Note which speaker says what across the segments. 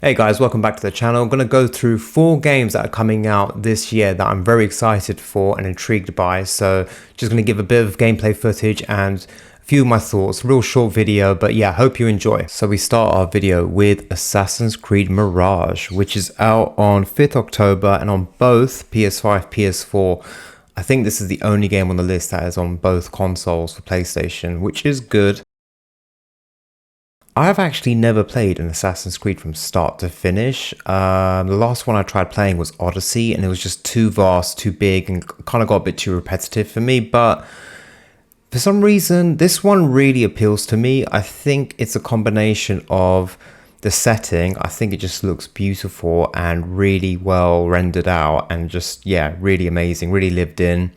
Speaker 1: Hey guys, welcome back to the channel. I'm going to go through 4 games that are coming out this year that I'm very excited for and intrigued by. So just going to give a bit of gameplay footage and a few of my thoughts. Real short video, but yeah, hope you enjoy. So we start our video with Assassin's Creed Mirage, which is out on 5th October and on both PS5, PS4. I think this is the only game on the list that is on both consoles for PlayStation, which is good. I've actually never played an Assassin's Creed from start to finish. The last one I tried playing was Odyssey, and it was just too vast, too big, and kind of got a bit too repetitive for me. But for some reason, this one really appeals to me. I think it's a combination of the setting. I think it just looks beautiful and really well rendered out, and just, yeah, really amazing, really lived in.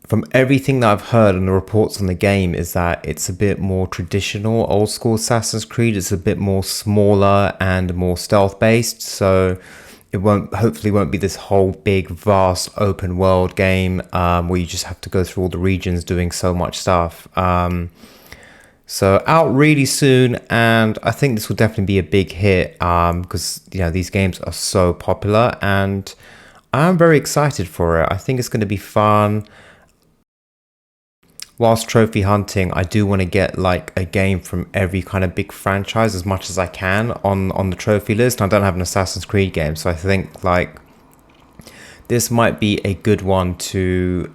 Speaker 1: From everything that I've heard and the reports on the game is that it's a bit more traditional, old school Assassin's Creed. It's a bit more smaller and more stealth based. So it hopefully won't be this whole big, vast open world game where you just have to go through all the regions doing so much stuff. So out really soon, and I think this will definitely be a big hit because these games are so popular, and I'm very excited for it. I think it's going to be fun. Whilst trophy hunting, I do want to get like a game from every kind of big franchise as much as I can on the trophy list. I don't have an Assassin's Creed game, so I think like this might be a good one to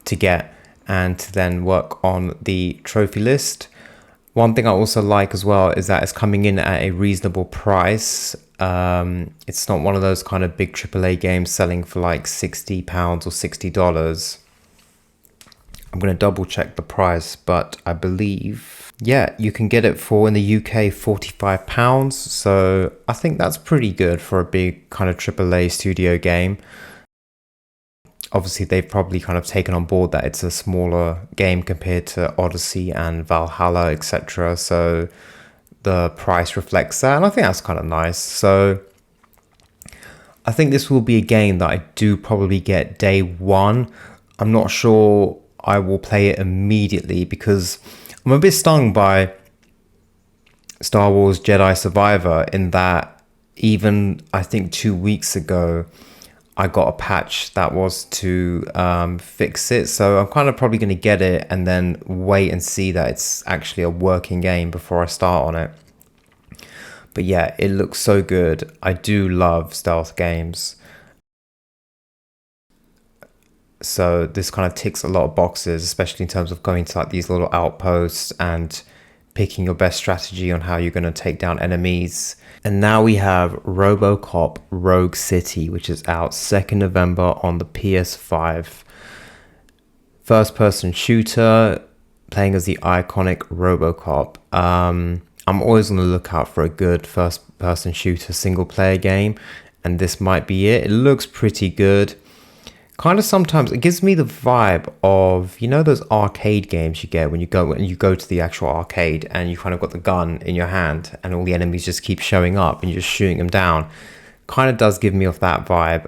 Speaker 1: get and to then work on the trophy list. One thing I also like as well is that it's coming in at a reasonable price. It's not one of those kind of big AAA games selling for like £60 or $60. I'm going to double check the price, but I believe, yeah, you can get it for, in the UK, £45. So I think that's pretty good for a big kind of AAA studio game. Obviously, they've probably kind of taken on board that it's a smaller game compared to Odyssey and Valhalla, etc. So the price reflects that, and I think that's kind of nice. So I think this will be a game that I do probably get day one. I'm not sure I will play it immediately because I'm a bit stung by Star Wars Jedi Survivor in that even I think 2 weeks ago I got a patch that was to fix it. So I'm kind of probably going to get it and then wait and see that it's actually a working game before I start on it. But yeah, it looks so good. I do love stealth games. So this kind of ticks a lot of boxes, especially in terms of going to like these little outposts and picking your best strategy on how you're going to take down enemies. And now we have Robocop Rogue City, which is out 2nd November on the PS5. First person shooter, playing as the iconic Robocop. I'm always on the lookout for a good first person shooter single player game, and this might be it. It looks pretty good. Kind of sometimes it gives me the vibe of, those arcade games you get when you go to the actual arcade and you kind of got the gun in your hand and all the enemies just keep showing up and you're just shooting them down. Kind of does give me off that vibe.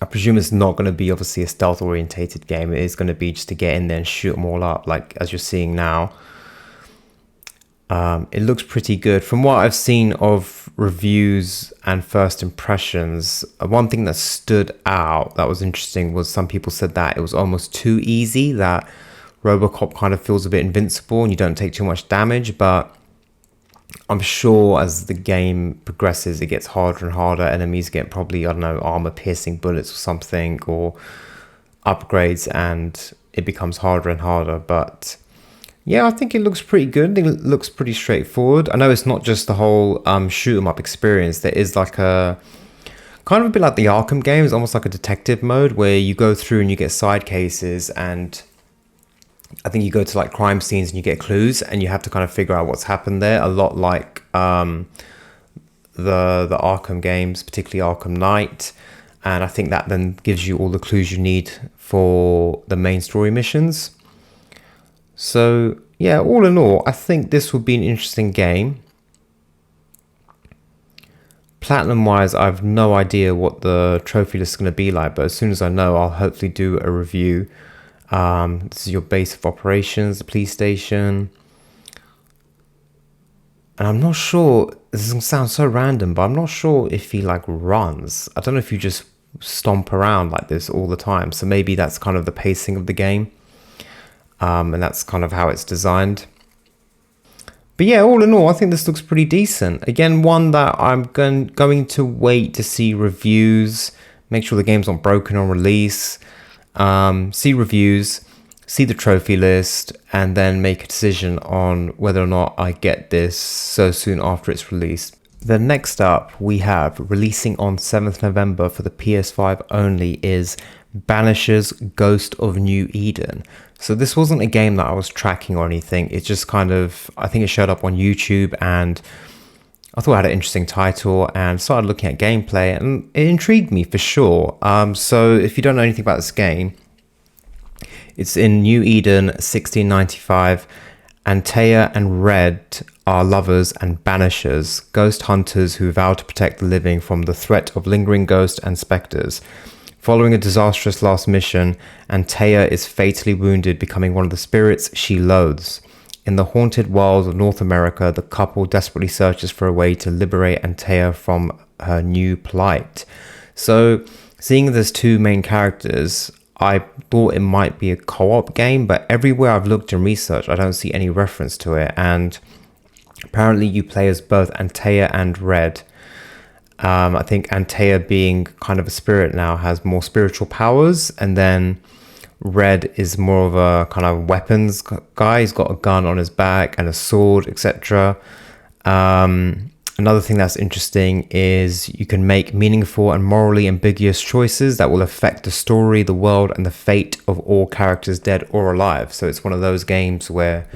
Speaker 1: I presume it's not going to be obviously a stealth orientated game. It is going to be just to get in there and shoot them all up, like as you're seeing now. It looks pretty good. From what I've seen of reviews and first impressions, one thing that stood out that was interesting was some people said that it was almost too easy, that Robocop kind of feels a bit invincible and you don't take too much damage. But I'm sure as the game progresses, it gets harder and harder. Enemies get probably, I don't know, armor-piercing bullets or something, or upgrades, and it becomes harder and harder. But yeah, I think it looks pretty good. I think it looks pretty straightforward. I know it's not just the whole shoot 'em up experience. There is like a kind of a bit like the Arkham games, almost like a detective mode where you go through and you get side cases, and I think you go to like crime scenes and you get clues and you have to kind of figure out what's happened there. A lot like the Arkham games, particularly Arkham Knight. And I think that then gives you all the clues you need for the main story missions. So yeah, all in all, I think this would be an interesting game. Platinum wise, I have no idea what the trophy list is going to be like, but as soon as I know, I'll hopefully do a review. This is your base of operations, the police station. And I'm not sure, this is gonna sound so random, but I'm not sure if he like runs. I don't know if you just stomp around like this all the time. So maybe that's kind of the pacing of the game. And that's kind of how it's designed. But yeah, all in all, I think this looks pretty decent. Again, one that I'm going to wait to see reviews, make sure the game's not broken on release, see reviews, see the trophy list, and then make a decision on whether or not I get this so soon after it's released. Then next up, we have releasing on 7th November for the PS5 only is Banishers Ghost of New Eden. So this wasn't a game that I was tracking or anything. It's just kind of, I think it showed up on YouTube and I thought it had an interesting title and started looking at gameplay and it intrigued me for sure. So if you don't know anything about this game, it's in New Eden, 1695. Antea and Red are lovers and banishers, ghost hunters who vow to protect the living from the threat of lingering ghosts and specters. Following a disastrous last mission, Antea is fatally wounded, becoming one of the spirits she loathes. In the haunted wilds of North America, the couple desperately searches for a way to liberate Antea from her new plight. So, seeing there's two main characters, I thought it might be a co-op game, but everywhere I've looked and researched, I don't see any reference to it. And apparently you play as both Antea and Red. I think Antea, being kind of a spirit now, has more spiritual powers, and then Red is more of a kind of weapons guy. He's got a gun on his back and a sword, etc. Another thing that's interesting is you can make meaningful and morally ambiguous choices that will affect the story, the world, and the fate of all characters, dead or alive. So it's one of those games where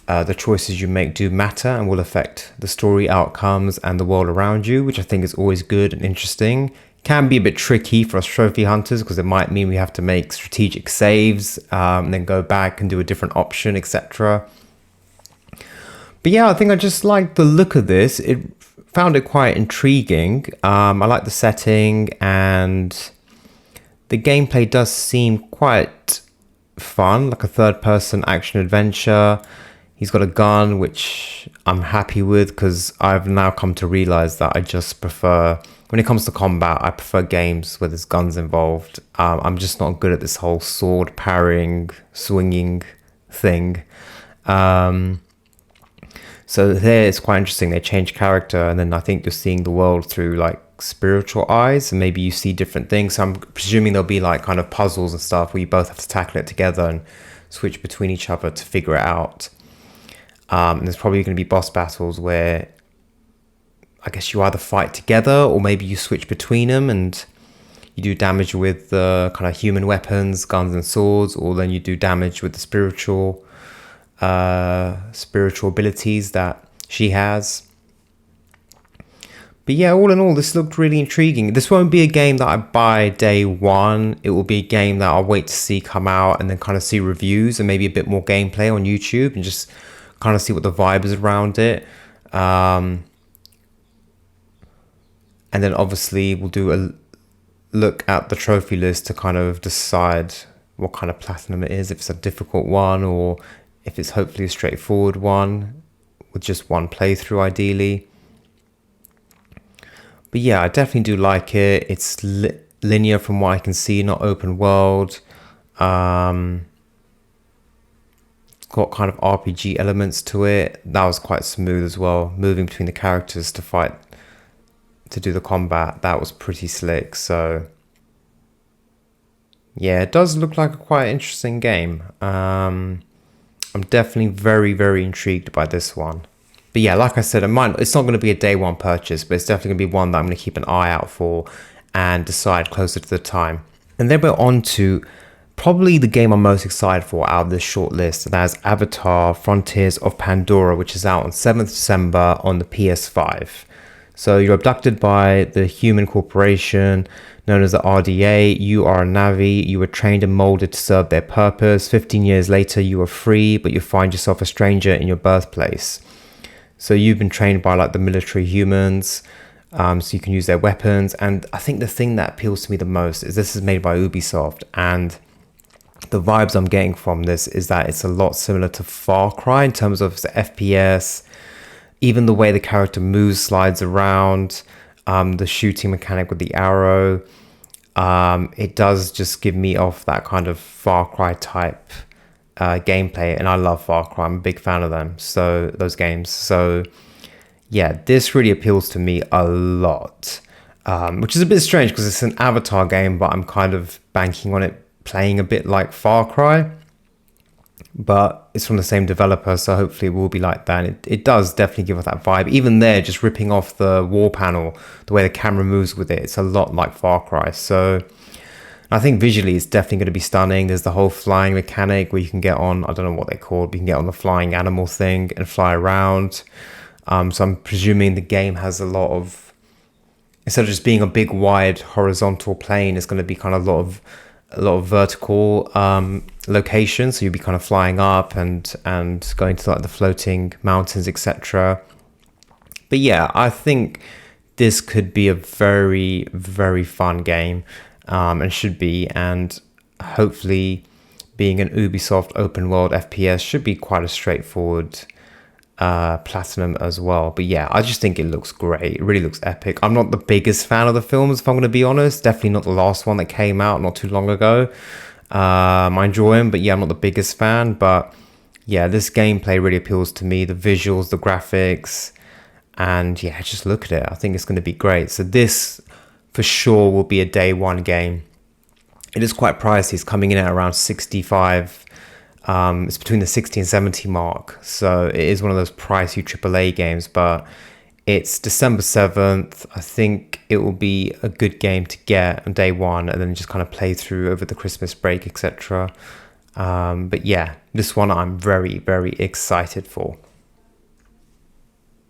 Speaker 1: the choices you make do matter and will affect the story outcomes and the world around you, which I think is always good and interesting. Can be a bit tricky for us trophy hunters because it might mean we have to make strategic saves and then go back and do a different option, etc. But yeah, I think I just like the look of this. Found it quite intriguing. I like the setting and the gameplay does seem quite fun, like a third-person action adventure. He's got a gun, which I'm happy with because I've now come to realize that I just prefer, when it comes to combat, I prefer games where there's guns involved. I'm just not good at this whole sword parrying, swinging thing. So there it's quite interesting. They change character and then I think you're seeing the world through like spiritual eyes and maybe you see different things. So I'm presuming there'll be like kind of puzzles and stuff where you both have to tackle it together and switch between each other to figure it out. And there's probably going to be boss battles where I guess you either fight together or maybe you switch between them and you do damage with the kind of human weapons, guns and swords, or then you do damage with the spiritual abilities that she has. But yeah, all in all, this looked really intriguing. This won't be a game that I buy day one. It will be a game that I'll wait to see come out and then kind of see reviews and maybe a bit more gameplay on YouTube and just kind of see what the vibe is around it. And then obviously we'll do a look at the trophy list to kind of decide what kind of platinum it is, if it's a difficult one or if it's hopefully a straightforward one with just one playthrough ideally. But yeah, I definitely do like it. It's linear from what I can see, not open world. It's got kind of RPG elements to it. That was quite smooth as well. Moving between the characters to fight, to do the combat, that was pretty slick. So yeah, it does look like a quite interesting game. I'm definitely very, very intrigued by this one. But yeah, like I said, it's not going to be a day one purchase, but it's definitely going to be one that I'm going to keep an eye out for and decide closer to the time. And then we're on to probably the game I'm most excited for out of this short list, and that is Avatar Frontiers of Pandora, which is out on 7th December on the PS5. So you're abducted by the human corporation known as the RDA. You are a Navi. You were trained and molded to serve their purpose. 15 years later, you are free, but you find yourself a stranger in your birthplace. So you've been trained by like the military humans, so you can use their weapons. And I think the thing that appeals to me the most is this is made by Ubisoft, and the vibes I'm getting from this is that it's a lot similar to Far Cry in terms of the FPS. Even the way the character moves, slides around, the shooting mechanic with the arrow, it does just give me off that kind of Far Cry type gameplay, and I love Far Cry. I'm a big fan of them, so those games. So yeah, this really appeals to me a lot, which is a bit strange because it's an Avatar game, but I'm kind of banking on it playing a bit like Far Cry. But it's from the same developer, so hopefully it will be like that. And it does definitely give us that vibe. Even there, just ripping off the wall panel, the way the camera moves with it, it's a lot like Far Cry. So I think visually it's definitely going to be stunning. There's the whole flying mechanic where you can get on, I don't know what they're called, but you can get on the flying animal thing and fly around. So I'm presuming the game has a lot of, instead of just being a big wide horizontal plane, it's going to be kind of a lot of vertical locations. So you'll be kind of flying up and going to like the floating mountains, etc. But yeah, I think this could be a very, very fun game, and should be. And hopefully, being an Ubisoft open world FPS, should be quite a straightforward platinum as well. But yeah, I just think it looks great. It really looks epic. I'm not the biggest fan of the films, if I'm going to be honest. Definitely not the last one that came out not too long ago. I enjoy them, but yeah, I'm not the biggest fan. But yeah, this gameplay really appeals to me. The visuals, the graphics, and yeah, just look at it. I think it's going to be great. So this for sure will be a day one game. It is quite pricey. It's coming in at around 65. It's between the 60 and 70 mark. So it is one of those pricey AAA games, but it's December 7th. I think it will be a good game to get on day one and then just kind of play through over the Christmas break, etc. But yeah, this one I'm very, very excited for.